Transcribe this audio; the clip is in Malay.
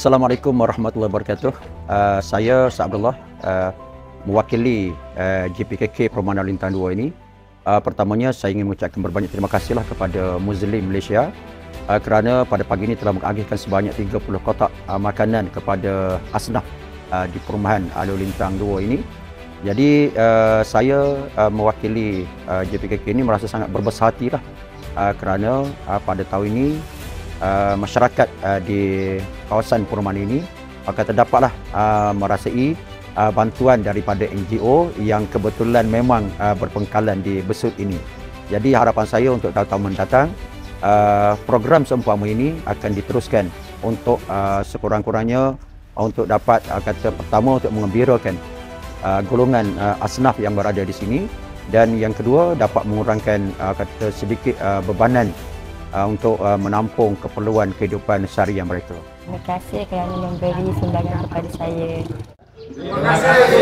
Assalamualaikum warahmatullahi wabarakatuh. Saya Sa Abdullah, mewakili JPKK Permandan Lintang 2 ini. Pertamanya saya ingin mengucapkan berbanyak terima kasihlah kepada Muslim Malaysia kerana pada pagi ini telah mengagihkan sebanyak 30 kotak makanan kepada asnaf di perumahan Alor Lintang 2 ini. Jadi saya mewakili JPKK ini merasa sangat berbesar hatilah kerana pada tahun ini masyarakat di kawasan perumahan ini akan terdapatlah merasai bantuan daripada NGO yang kebetulan memang berpengkalan di Besut ini. Jadi harapan saya untuk tahun-tahun mendatang program seumpama ini akan diteruskan untuk sekurang-kurangnya untuk dapat kata pertama untuk mengembirakan golongan asnaf yang berada di sini, dan yang kedua dapat mengurangkan kata sedikit bebanan untuk menampung keperluan kehidupan seharian mereka. Terima kasih kerana memberi sumbangan kepada saya. Terima kasih.